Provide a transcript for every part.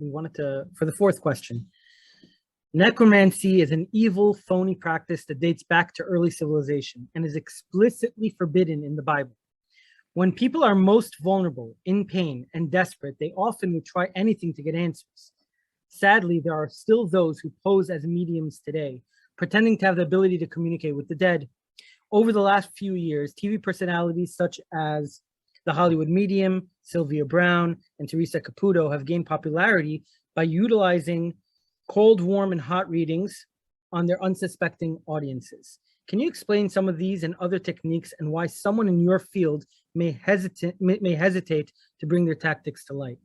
for the fourth question. Necromancy is an evil, phony practice that dates back to early civilization and is explicitly forbidden in the Bible. When people are most vulnerable, in pain, and desperate, they often would try anything to get answers. Sadly, there are still those who pose as mediums today, pretending to have the ability to communicate with the dead. Over the last few years, TV personalities such as the Hollywood Medium, Sylvia Brown, and Teresa Caputo have gained popularity by utilizing cold, warm, and hot readings on their unsuspecting audiences. Can you explain some of these and other techniques and why someone in your field may hesitate to bring their tactics to light?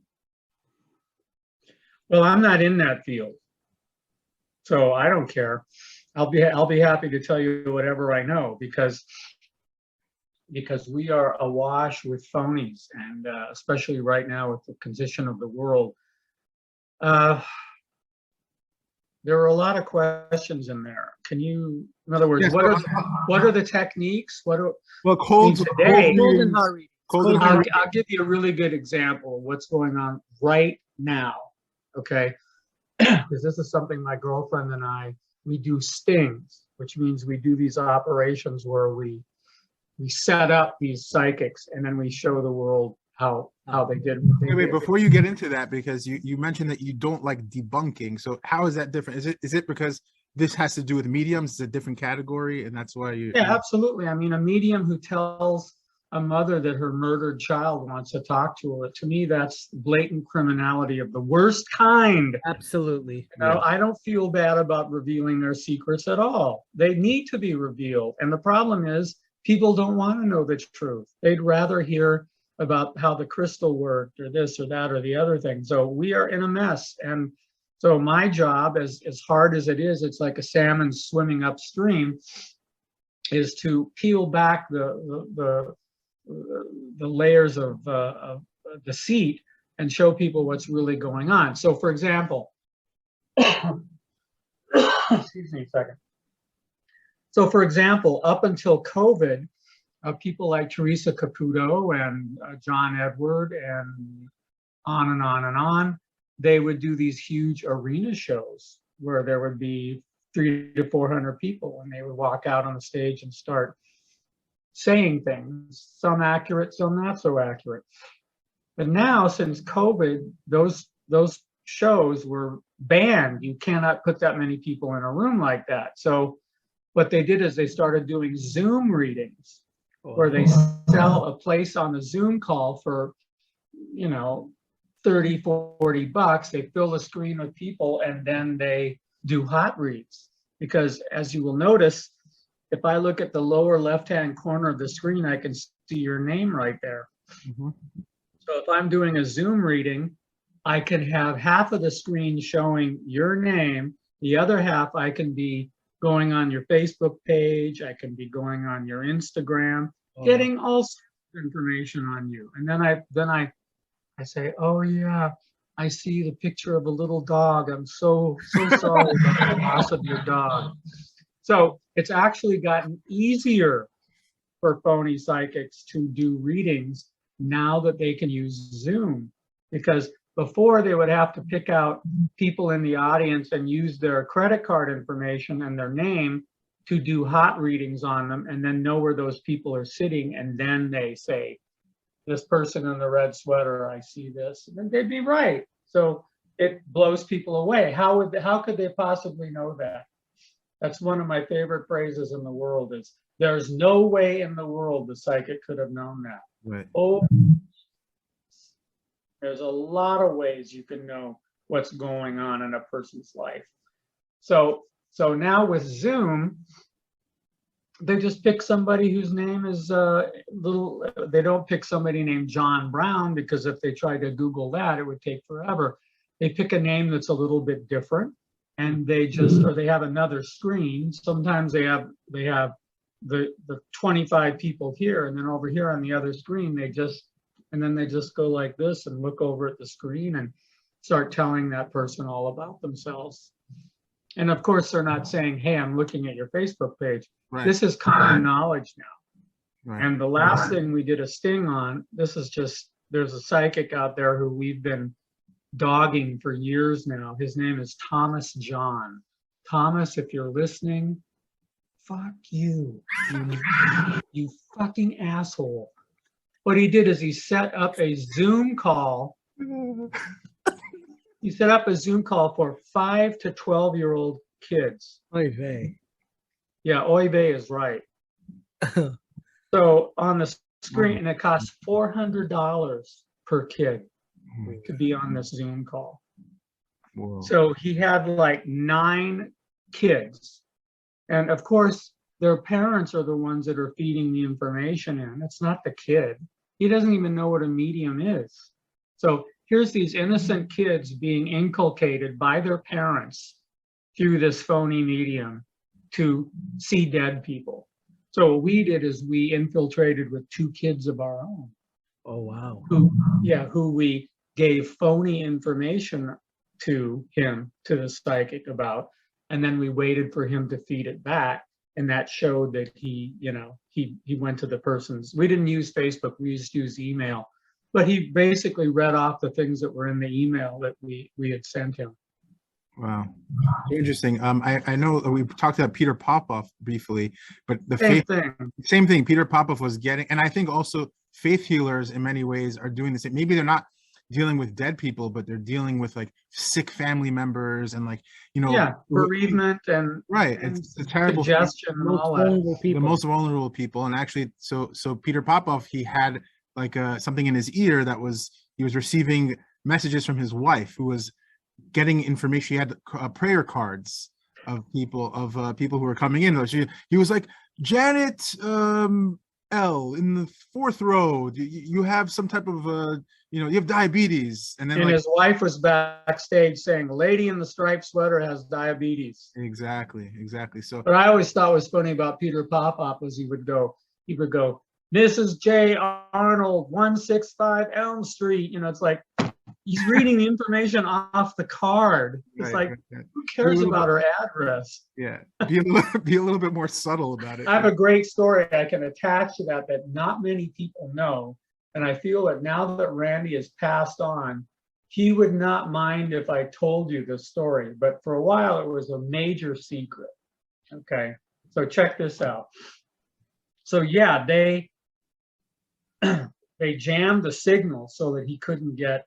Well, I'm not in that field, so I don't care. I'll be happy to tell you whatever I know, because we are awash with phonies, and especially right now with the condition of the world. There are a lot of questions in there. Can you, in other words, yes, what are the techniques? Cold and hot reading. I'll give you a really good example of what's going on right now, okay? Because this is something my girlfriend and we do stings, which means we do these operations where we set up these psychics and then we show the world how they did. Wait, before you get into that, because you mentioned that you don't like debunking. So how is that different? Is it because this has to do with mediums? It's a different category, and that's why you? Yeah, absolutely. I mean, a medium who tells a mother that her murdered child wants to talk to her, to me, that's blatant criminality of the worst kind. Absolutely. You know, I don't feel bad about revealing their secrets at all. They need to be revealed. And the problem is, people don't want to know the truth. They'd rather hear about how the crystal worked or this or that or the other thing. So we are in a mess. And so my job, as hard as it is, it's like a salmon swimming upstream, is to peel back the layers of deceit and show people what's really going on. So for example, excuse me a second. So for example, up until COVID, people like Teresa Caputo and John Edward and on and on and on, they would do these huge arena shows where there would be 300 to 400 people, and they would walk out on the stage and start saying things, some accurate, some not so accurate. But now, since COVID, those shows were banned. You cannot put that many people in a room like that. So what they did is they started doing Zoom readings, where they sell a place on the Zoom call for, you know, 30, 40 bucks. They fill the screen with people, and then they do hot reads. Because as you will notice, if I look at the lower left-hand corner of the screen, I can see your name right there. Mm-hmm. So if I'm doing a Zoom reading, I can have half of the screen showing your name. The other half, I can be going on your Facebook page. I can be going on your Instagram, getting all sorts of information on you. And then I say, oh yeah, I see the picture of a little dog. I'm so sorry about the loss of your dog. So it's actually gotten easier for phony psychics to do readings now that they can use Zoom, because before they would have to pick out people in the audience and use their credit card information and their name to do hot readings on them, and then know where those people are sitting, and then they say, this person in the red sweater, I see this, and then they'd be right. So it blows people away. How could they possibly know that? That's one of my favorite phrases in the world, is there's no way in the world the psychic could have known that. Right. Oh, there's a lot of ways you can know what's going on in a person's life. So now with Zoom, they just pick somebody whose name is they don't pick somebody named John Brown, because if they tried to Google that, it would take forever. They pick a name that's a little bit different, and they just, or they have another screen. Sometimes they have the 25 people here, and then over here on the other screen, they just go like this and look over at the screen and start telling that person all about themselves. And of course, they're not saying, hey, I'm looking at your Facebook page. Right. This is common knowledge now. Right. And the last thing we did a sting on, this is just, there's a psychic out there who we've been dogging for years now. His name is Thomas John. Thomas, if you're listening, fuck you, you fucking asshole. What he did is he set up a Zoom call. He set up a Zoom call for 5 to 12-year-old kids. Oy vey. Yeah, oy vey is right. So on the screen, and it costs $400 per kid to be on this Zoom call. Whoa. So he had like 9 kids. And of course, their parents are the ones that are feeding the information in. It's not the kid. He doesn't even know what a medium is. So here's these innocent kids being inculcated by their parents through this phony medium to see dead people. So what we did is we infiltrated with 2 kids of our own. Oh, wow. Who we gave phony information to him, to the psychic about, and then we waited for him to feed it back. And that showed that he went to the person's. We didn't use Facebook, we just used email. But he basically read off the things that were in the email that we had sent him. Wow, interesting. I know we talked about Peter Popoff briefly, but the same thing. Peter Popoff was getting, and I think also faith healers in many ways are doing the same. Maybe they're not dealing with dead people, but they're dealing with like sick family members and like, you know, bereavement and right. It's a terrible suggestion and all that. The most vulnerable people. And actually, so Peter Popoff, he had like something in his ear that he was receiving messages from his wife who was getting information. He had prayer cards of people who were coming in. He was like, Janet L in the 4th row, you have some type of you have diabetes. And then his wife was backstage saying, lady in the striped sweater has diabetes. Exactly. So what I always thought was funny about Peter Popoff was he would go, Mrs. J. Arnold, 165 Elm Street. It's like he's reading the information off the card. It's right. Who cares about her address? Yeah, be a little bit more subtle about it. I have a great story I can attach to that not many people know. And I feel that now that Randy has passed on, he would not mind if I told you the story. But for a while, it was a major secret. Okay, so check this out. So yeah, they jammed the signal so that he couldn't get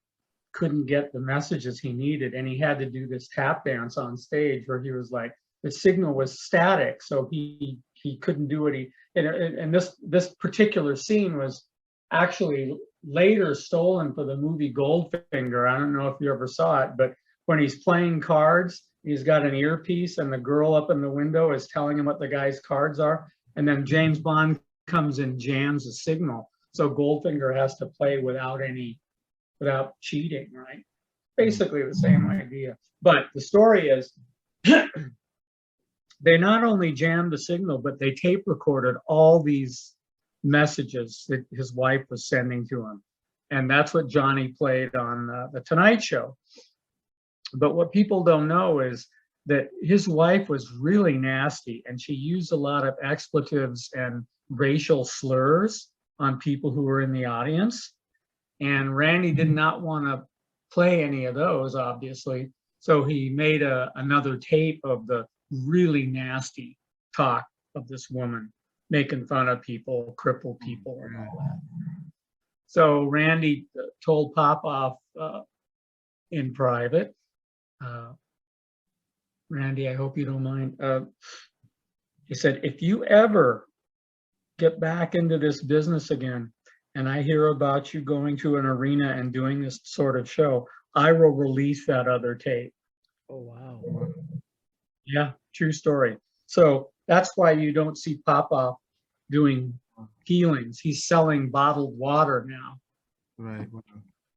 the messages he needed, and he had to do this tap dance on stage where he was like, the signal was static, so he couldn't do it. And this particular scene was actually later stolen for the movie Goldfinger. I don't know if you ever saw it, but when he's playing cards, he's got an earpiece and the girl up in the window is telling him what the guy's cards are, and then James Bond comes and jams the signal, so Goldfinger has to play without cheating, right? Basically the same idea. But the story is they not only jammed the signal, but they tape recorded all these messages that his wife was sending to him. And that's what Johnny played on the Tonight Show. But what people don't know is that his wife was really nasty, and she used a lot of expletives and racial slurs on people who were in the audience. And Randy did not want to play any of those, obviously. So he made another tape of the really nasty talk of this woman, making fun of people, crippled people, and all that. So Randy told Popoff in private, Randy, I hope you don't mind. He said, if you ever get back into this business again, and I hear about you going to an arena and doing this sort of show, I will release that other tape. Oh, wow. Yeah, true story. So that's why you don't see Popoff doing healings. He's selling bottled water now. Right.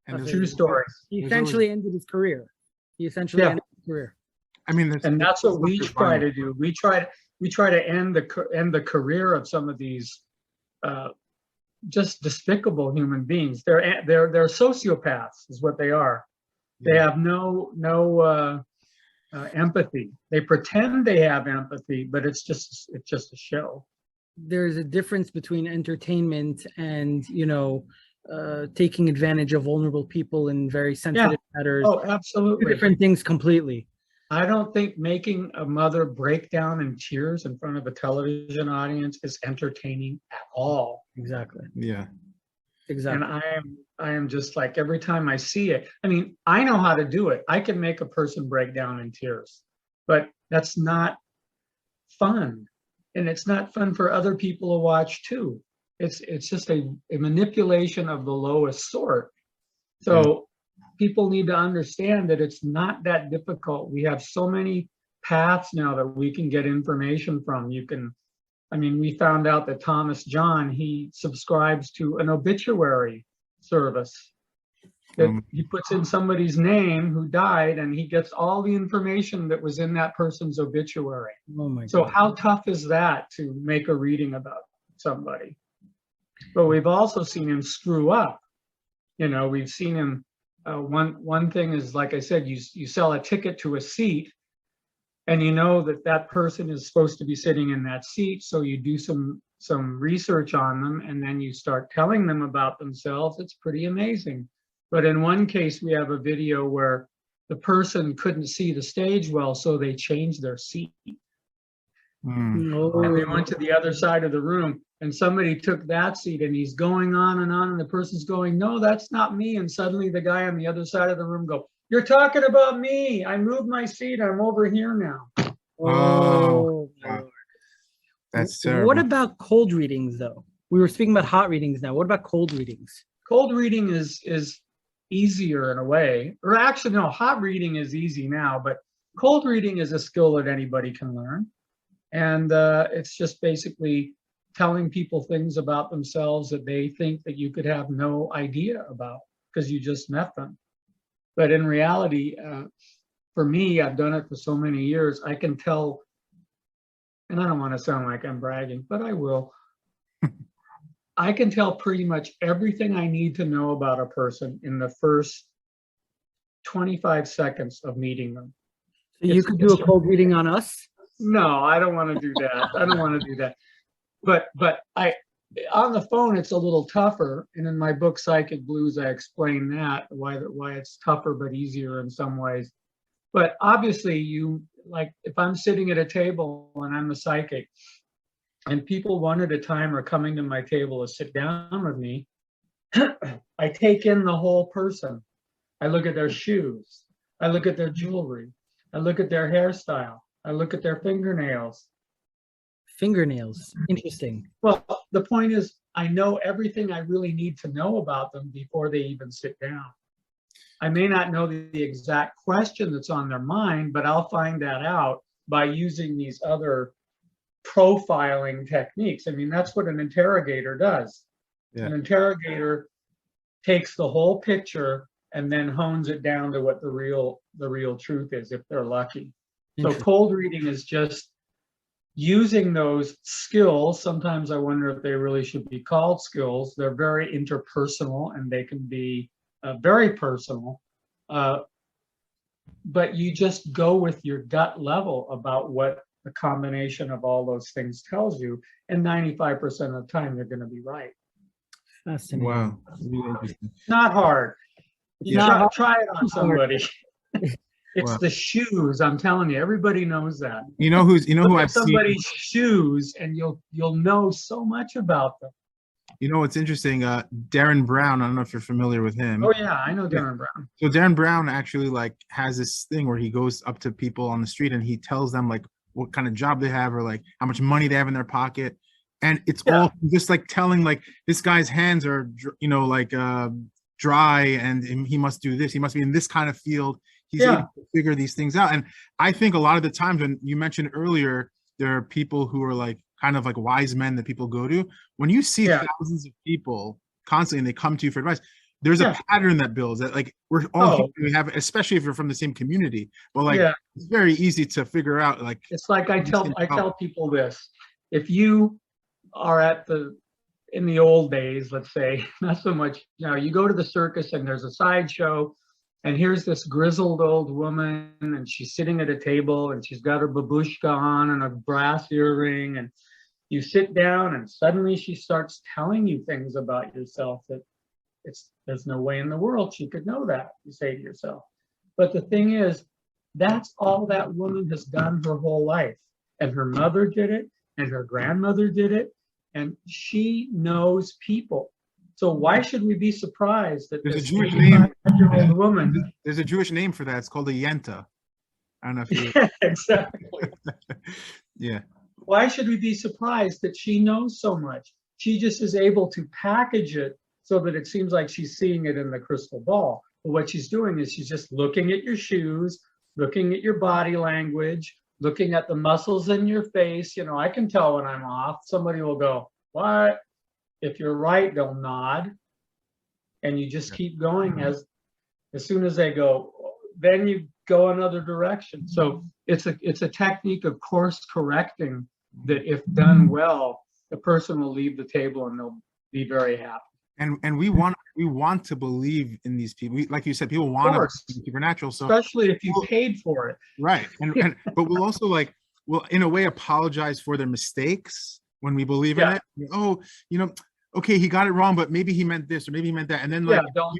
And true story. He essentially ended his career. Ended his career. I mean, and that's what we try to do. We try to end the career of some of these just despicable human beings. They're sociopaths, is what they are. They have no empathy. They pretend they have empathy, but it's just a show. There's a difference between entertainment and taking advantage of vulnerable people in very sensitive matters. Oh, Two absolutely. different things completely. I don't think making a mother break down in tears in front of a television audience is entertaining at all. Exactly. Yeah. And I am just like, every time I see it, I mean, I know how to do it. I can make a person break down in tears, but that's not fun. And it's not fun for other people to watch too. It's just a manipulation of the lowest sort. So people need to understand that it's not that difficult. We have so many paths now that we can get information from. I mean, we found out that Thomas John, he subscribes to an obituary service that he puts in somebody's name who died, and he gets all the information that was in that person's obituary. Oh my So God. how tough is that to make a reading about somebody? But we've also seen him screw up. You know, we've seen him, one thing is, like I said, you sell a ticket to a seat, and you know that that person is supposed to be sitting in that seat, so you do some research on them, and then you start telling them about themselves. It's pretty amazing. But in one case, we have a video where the person couldn't see the stage well, so they changed their seat. And they went to the other side of the room, and somebody took that seat, and he's going on, and the person's going, no, that's not me. And suddenly the guy on the other side of the room go, you're talking about me. I moved my seat. I'm over here now. Oh, wow. That's terrible. What about cold readings, though? We were speaking about hot readings now. What about cold readings? Cold reading is easier in a way. Or actually, no, hot reading is easy now, but cold reading is a skill that anybody can learn. And it's just basically telling people things about themselves that they think that you could have no idea about because you just met them. But in reality, for me, I've done it for so many years, I can tell, and I don't want to sound like I'm bragging, but I will. I can tell pretty much everything I need to know about a person in the first 25 seconds of meeting them. So you could do a cold reading on us? No, I don't want to do that. I don't want to do that. But on the phone, it's a little tougher. And in my book, Psychic Blues, I explain that, why it's tougher but easier in some ways. But obviously, like, if I'm sitting at a table and I'm a psychic, and people one at a time are coming to my table to sit down with me, I take in the whole person. I look at their shoes. I look at their jewelry. I look at their hairstyle. I look at their fingernails. Fingernails. Interesting. Well, the point is, I know everything I really need to know about them before they even sit down. I may not know the exact question that's on their mind, but I'll find that out by using these other profiling techniques. I mean, that's what an interrogator does. Yeah. An interrogator takes the whole picture and then hones it down to what the real truth is, if they're lucky. So cold reading is just using those skills. Sometimes I wonder if they really should be called skills. They're very interpersonal, and they can be very personal. But you just go with your gut level about what the combination of all those things tells you, and 95% of the time, they're going to be right. Fascinating. Wow. Really interesting. Not hard. Try it on somebody. It's wow. The shoes. I'm telling you, everybody knows that. You know who I've seen somebody's shoes, and you'll know so much about them. You know what's interesting? Darren Brown. I don't know if you're familiar with him. Oh yeah, I know Darren Brown. So Darren Brown actually like has this thing where he goes up to people on the street and he tells them like what kind of job they have or like how much money they have in their pocket, and it's all just like telling like this guy's hands are like dry and he must do this. He must be in this kind of field. He's able to figure these things out. And I think a lot of the times when you mentioned earlier, there are people who are like kind of like wise men that people go to. When you see thousands of people constantly and they come to you for advice, there's a pattern that builds that like we're all we have, especially if you're from the same community. But like it's very easy to figure out. Like it's like I tell people this: if you are in the old days, let's say, not so much now, you go to the circus and there's a sideshow. And here's this grizzled old woman, and she's sitting at a table, and she's got her babushka on and a brass earring, and you sit down, and suddenly she starts telling you things about yourself that there's no way in the world she could know that, you say to yourself. But the thing is, that's all that woman has done her whole life. And her mother did it, and her grandmother did it, and she knows people. So why should we be surprised that There's a this Jewish name. 85-year-old woman? There's a Jewish name for that. It's called a yenta. I don't know if you. Exactly. Yeah. Why should we be surprised that she knows so much? She just is able to package it so that it seems like she's seeing it in the crystal ball. But what she's doing is she's just looking at your shoes, looking at your body language, looking at the muscles in your face. You know, I can tell when I'm off. Somebody will go, what? If you're right, they'll nod. And you just keep going. As soon as they go, then you go another direction. So it's a technique of course correcting that, if done well, the person will leave the table and they'll be very happy. And we want to believe in these people. Like you said, people want to believe in supernatural. So especially if you paid for it. Right. And but we'll also we'll in a way apologize for their mistakes when we believe in it. Oh, okay, he got it wrong, but maybe he meant this or maybe he meant that. And then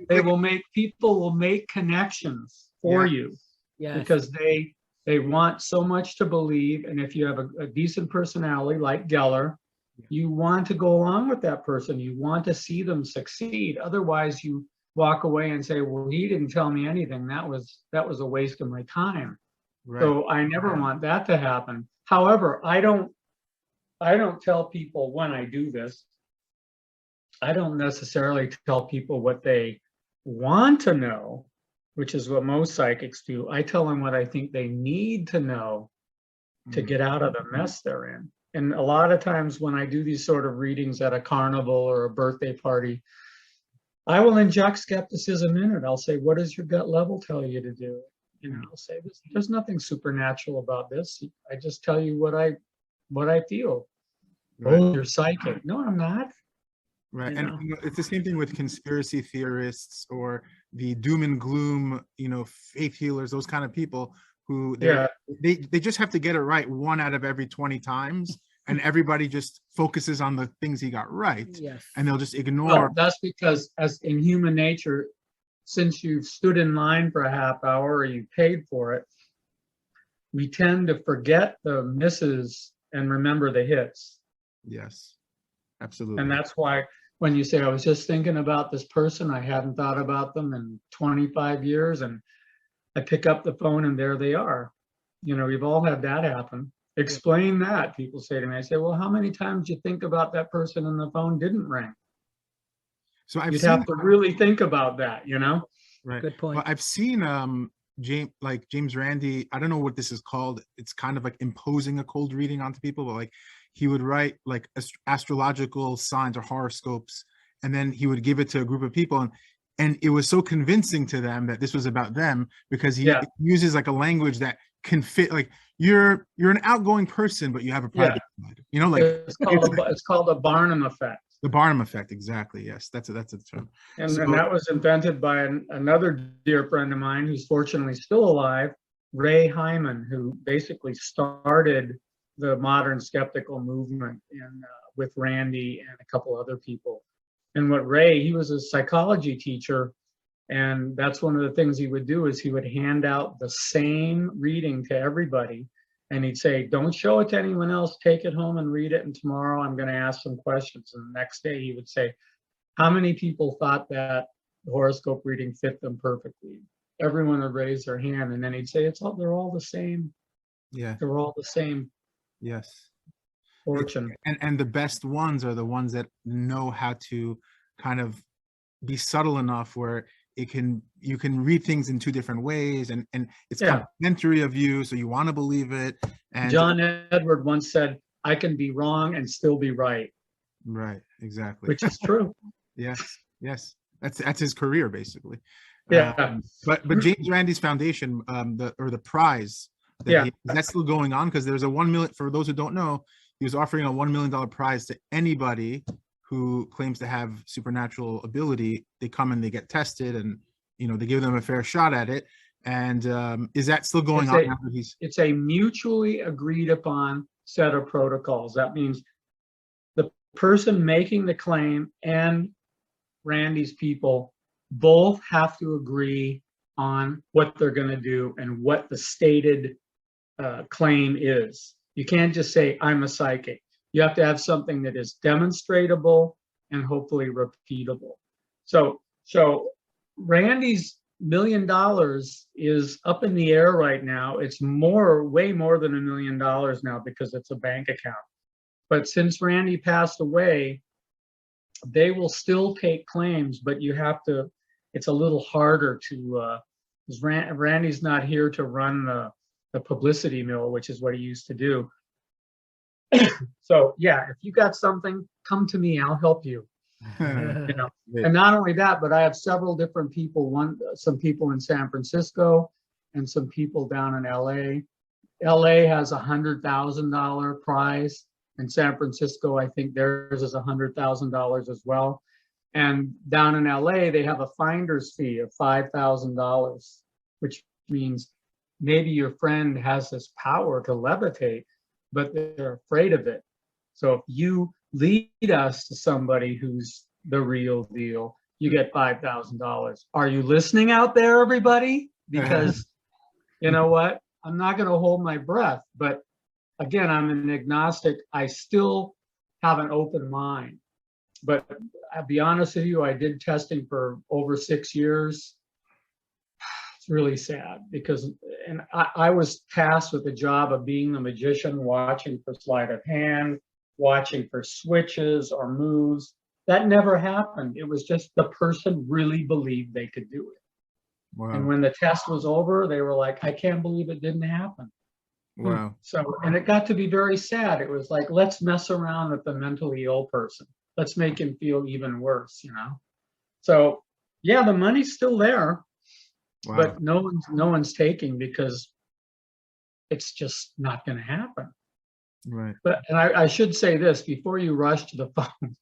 people will make connections for you. Yeah. Because they want so much to believe. And if you have a decent personality like Geller, you want to go along with that person. You want to see them succeed. Otherwise, you walk away and say, well, he didn't tell me anything. That was a waste of my time. Right. So I never want that to happen. However, I don't tell people when I do this, I don't necessarily tell people what they want to know, which is what most psychics do. I tell them what I think they need to know to get out of the mess they're in. And a lot of times when I do these sort of readings at a carnival or a birthday party, I will inject skepticism in it. I'll say, what does your gut level tell you to do? I'll say, there's nothing supernatural about this. I just tell you what I feel. Right. Oh, you're psychic. No, I'm not. Right. And it's the same thing with conspiracy theorists or the doom and gloom, faith healers, those kind of people who they just have to get it right 1 out of every 20 times, and everybody just focuses on the things he got right. Yes. And they'll just ignore. Well, that's because, as in human nature, since you've stood in line for a half hour or you paid for it, we tend to forget the misses and remember the hits. Yes, absolutely. And that's why when you say, I was just thinking about this person, I hadn't thought about them in 25 years, and I pick up the phone and there they are. We've all had that happen. Explain that, people say to me. I say, well, how many times do you think about that person and the phone didn't ring? So you'd have to really think about that, Right. Good point. Well, I've seen James Randi, I don't know what this is called. It's kind of like imposing a cold reading onto people, but he would write astrological signs or horoscopes, and then he would give it to a group of people, and it was so convincing to them that this was about them, because he uses a language that can fit. You're an outgoing person, but you have a private side. It's called a Barnum effect. The Barnum effect, exactly. Yes, that's a term. And that was invented by another dear friend of mine who's fortunately still alive, Ray Hyman, who basically started the modern skeptical movement with Randy and a couple other people. And he was a psychology teacher, and that's one of the things he would do is he would hand out the same reading to everybody, and he'd say, don't show it to anyone else, take it home and read it, and tomorrow I'm going to ask some questions. And the next day he would say, how many people thought that the horoscope reading fit them perfectly? Everyone would raise their hand, and then he'd say, they're all the same. Yeah, they're all the same. Yes. Fortune. And the best ones are the ones that know how to kind of be subtle enough where you can read things in 2 different ways, and it's complimentary of you, so you want to believe it. And John Edward once said, I can be wrong and still be right. Right, exactly. Which is true. Yes. That's his career, basically. Yeah. But James Randi's foundation, the prize, that's still going on, because there's a $1 million, for those who don't know, he was offering a $1 million prize to anybody who claims to have supernatural ability. They come and they get tested, and they give them a fair shot at it. And is that still going on? It's a mutually agreed upon set of protocols. That means the person making the claim and Randy's people both have to agree on what they're going to do and what the stated claim is. You can't just say, I'm a psychic. You have to have something that is demonstratable and hopefully repeatable. So Randy's $1 million is up in the air right now. It's way more than $1 million now because it's a bank account. But since Randy passed away, they will still take claims, but you have to, it's a little harder to, because Randy's not here to run the publicity mill, which is what he used to do. So yeah, if you got something, come to me, I'll help you. You know, and not only that, but I have several different people, some people in San Francisco and some people down in LA. LA has $100,000 prize. In San Francisco, I think theirs is $100,000 as well. And down in LA, they have a finder's fee of $5,000, which means maybe your friend has this power to levitate, but they're afraid of it. So if you lead us to somebody who's the real deal, you get $5,000. Are you listening out there, everybody? Because you know what? I'm not going to hold my breath, but again, I'm an agnostic. I still have an open mind. But I'll be honest with you, I did testing for over 6 years. It's really sad because, and I was tasked with the job of being the magician, watching for sleight of hand, watching for switches or moves. That never happened. It was just the person really believed they could do it. Wow. And when the test was over, they were like, I can't believe it didn't happen. Wow. So, and it got to be very sad. It was like, let's mess around with the mentally ill person. Let's make him feel even worse, you know? So yeah, the money's still there, Wow. but no one's taking because it's just not going to happen. Right. But, and I should say this before you rush to the phone,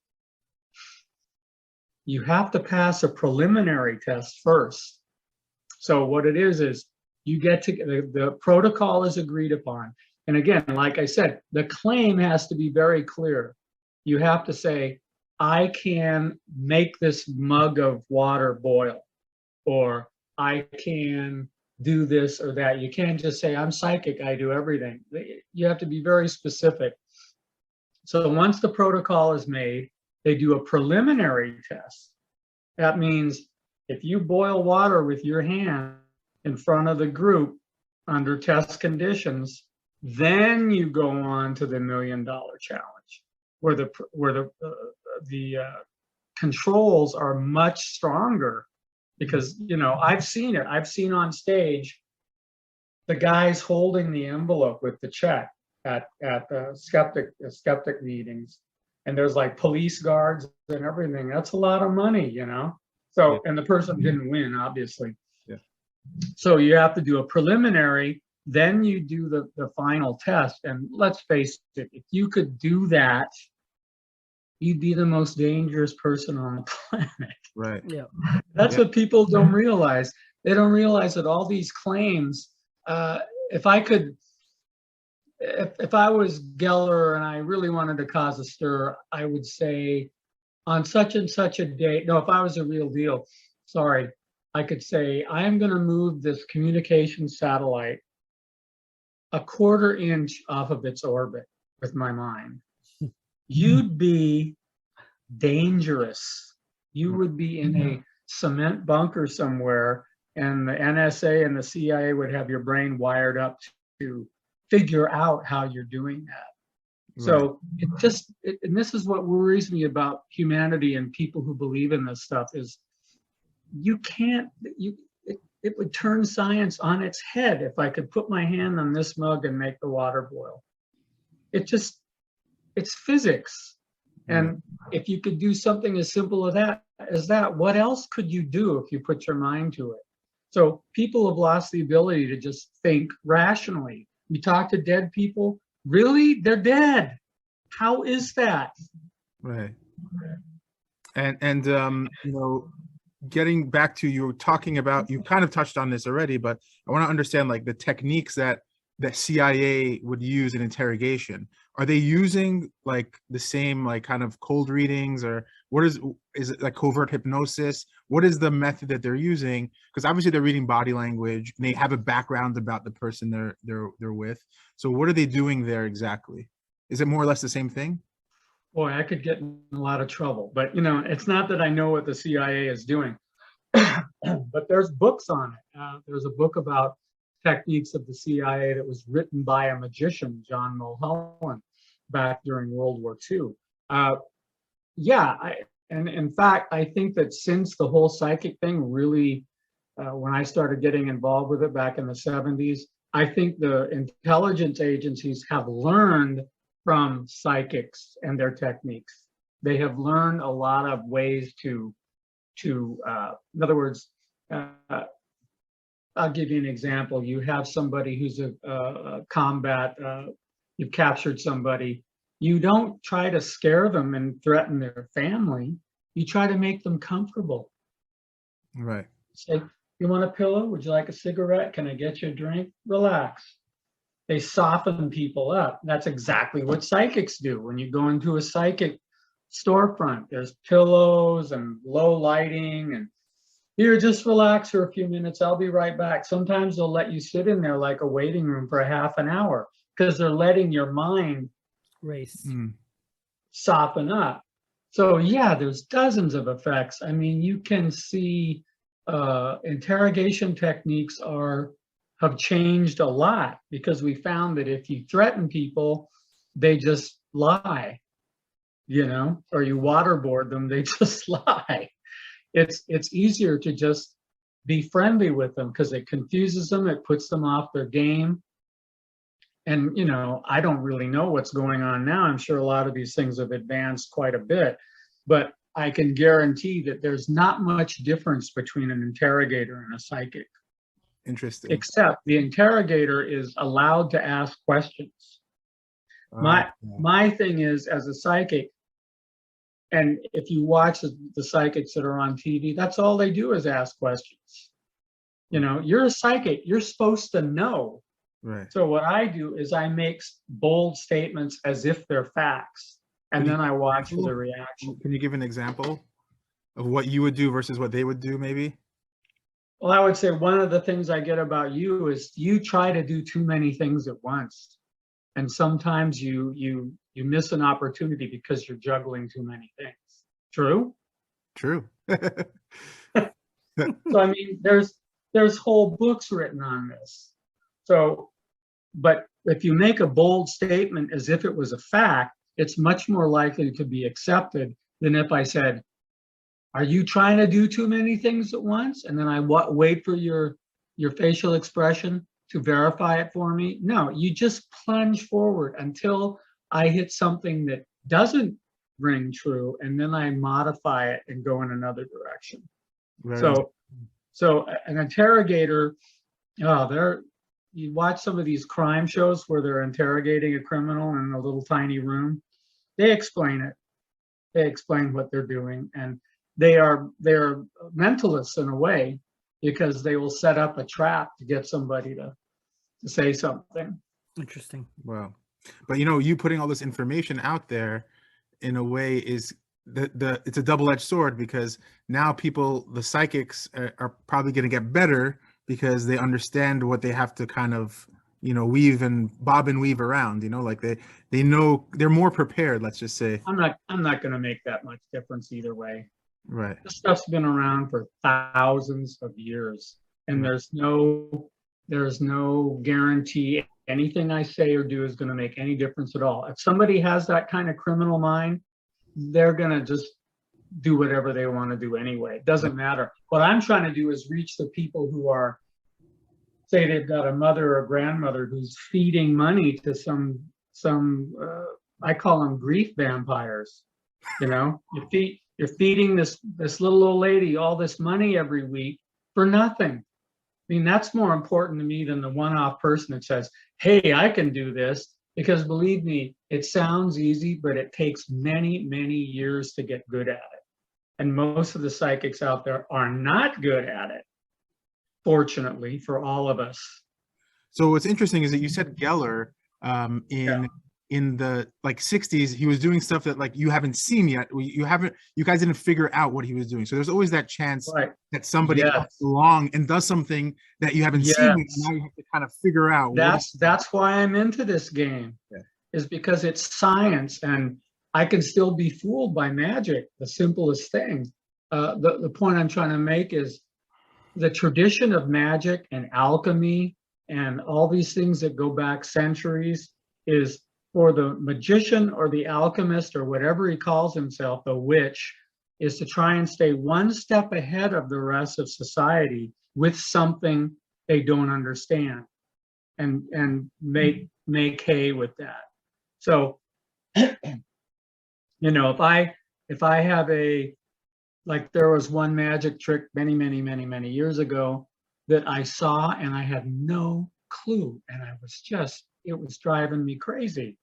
you have to pass a preliminary test first. So what it is you get to, the protocol is agreed upon. And again, like I said, the claim has to be very clear. You have to say, I can make this mug of water boil, or I can do this or that. You can't just say, I'm psychic, I do everything. You have to be very specific. So once the protocol is made, they do a preliminary test. That means if you boil water with your hand in front of the group under test conditions, then you go on to the $1 million challenge, where the controls are much stronger. Because, you know, I've seen it. I've seen on stage the guys holding the envelope with the check at the skeptic meetings, and there's like police guards and everything. That's a lot of money, you know. So, and the person didn't win, obviously. Yeah. So you have to do a preliminary, then you do the final test. And let's face it, if you could do that, you'd be the most dangerous person on the planet. Right. Yeah. That's what people don't realize. They don't realize that all these claims, if I was Geller and I really wanted to cause a stir, I would say on such and such a day, no, if I was a real deal, sorry, I could say, I am going to move this communication satellite a 1/4 inch off of its orbit with my mind. You'd be dangerous. You would be in a cement bunker somewhere, and the NSA and the CIA would have your brain wired up to figure out how you're doing that. Right. So and this is what worries me about humanity and people who believe in this stuff is it would turn science on its head if I could put my hand on this mug and make the water boil. It's physics. And if you could do something as simple as that, what else could you do if you put your mind to it? So people have lost the ability to just think rationally. You talk to dead people, really? They're dead. How is that? Right. And you know, getting back to you talking about, you kind of touched on this already, but I want to understand like the techniques that that CIA would use in interrogation? Are they using like the same like kind of cold readings, or what is it like covert hypnosis? What is the method that they're using? Because obviously they're reading body language and they have a background about the person they're with. So what are they doing there exactly? Is it more or less the same thing? Boy, I could get in a lot of trouble, but you know, it's not that I know what the CIA is doing, but there's books on it. There's a book about techniques of the CIA that was written by a magician, John Mulholland, back during World War II. Yeah, and in fact, I think that since the whole psychic thing really, when I started getting involved with it back in the 70s, I think the intelligence agencies have learned from psychics and their techniques. They have learned a lot of ways to in other words, I'll give you an example. You have somebody who's a combat, you've captured somebody. You don't try to scare them and threaten their family. You try to make them comfortable. Right. Say, you want a pillow? Would you like a cigarette? Can I get you a drink? Relax. They soften people up. That's exactly what psychics do. When you go into a psychic storefront, there's pillows and low lighting and here, just relax for a few minutes. I'll be right back. Sometimes they'll let you sit in there like a waiting room for a half an hour because they're letting your mind Race. soften up. So yeah, there's dozens of effects. I mean, you can see interrogation techniques have changed a lot because we found that if you threaten people, they just lie, you know, or you waterboard them, they just lie. It's easier to just be friendly with them because it confuses them, it puts them off their game. And, you know, I don't really know what's going on now. I'm sure a lot of these things have advanced quite a bit, but I can guarantee that there's not much difference between an interrogator and a psychic. Interesting. Except the interrogator is allowed to ask questions. My thing is, as a psychic, and if you watch the psychics that are on TV, that's all they do is ask questions. You know, you're a psychic, you're supposed to know. Right. So what I do is I make bold statements as if they're facts, and then I watch for the reaction. Can you give an example of what you would do versus what they would do, maybe? Well, I would say one of the things I get about you is you try to do too many things at once. And sometimes you miss an opportunity because you're juggling too many things. True? True. So I mean, there's whole books written on this. So, but if you make a bold statement as if it was a fact, it's much more likely to be accepted than if I said, are you trying to do too many things at once? And then I wait for your facial expression to verify it for me. No, you just plunge forward until I hit something that doesn't ring true, and then I modify it and go in another direction. Right. So an interrogator, you watch some of these crime shows where they're interrogating a criminal in a little tiny room. They explain it. They explain what they're doing, and they're mentalists in a way, because they will set up a trap to get somebody to say something. Interesting. Wow. But you know, you putting all this information out there in a way is it's a double-edged sword, because now the psychics are probably going to get better because they understand what they have to kind of, you know, weave and bob and weave around, you know, like they know, they're more prepared, let's just say. I'm not going to make that much difference either way. Right. This stuff's been around for thousands of years, and there's no guarantee anything I say or do is going to make any difference at all. If somebody has that kind of criminal mind, they're going to just do whatever they want to do anyway. It doesn't matter. What I'm trying to do is reach the people who are, say they've got a mother or grandmother who's feeding money to some I call them grief vampires. You know, you're feeding this little old lady all this money every week for nothing. I mean, that's more important to me than the one-off person that says, hey, I can do this. Because believe me, it sounds easy, but it takes many, many years to get good at it. And most of the psychics out there are not good at it, fortunately, for all of us. So what's interesting is that you said Geller Yeah. in the like 60s, he was doing stuff that like you haven't seen yet. You guys didn't figure out what he was doing. So there's always that chance Right. that somebody comes Yes. along and does something that you haven't seen, and Yes. now you have to kind of figure out That's why I'm into this game, Yeah. is because it's science and I can still be fooled by magic, the simplest thing. The point I'm trying to make is the tradition of magic and alchemy and all these things that go back centuries is for the magician or the alchemist or whatever he calls himself, the witch, is to try and stay one step ahead of the rest of society with something they don't understand and make hay with that. So, you know, if I have a, like there was one magic trick many years ago that I saw and I had no clue, and I was just, it was driving me crazy.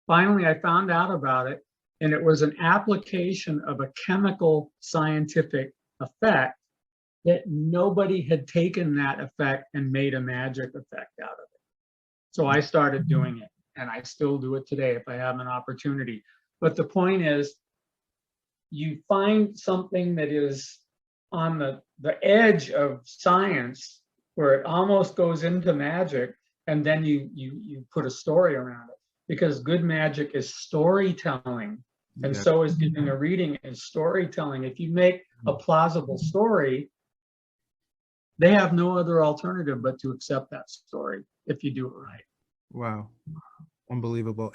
Finally, I found out about it, and it was an application of a chemical scientific effect that nobody had taken that effect and made a magic effect out of it. So I started doing it, and I still do it today if I have an opportunity. But the point is, you find something that is on the edge of science where it almost goes into magic, and then you put a story around it, because good magic is storytelling, and so is giving a reading is storytelling. If you make a plausible story, they have no other alternative but to accept that story if you do it right. Wow, unbelievable.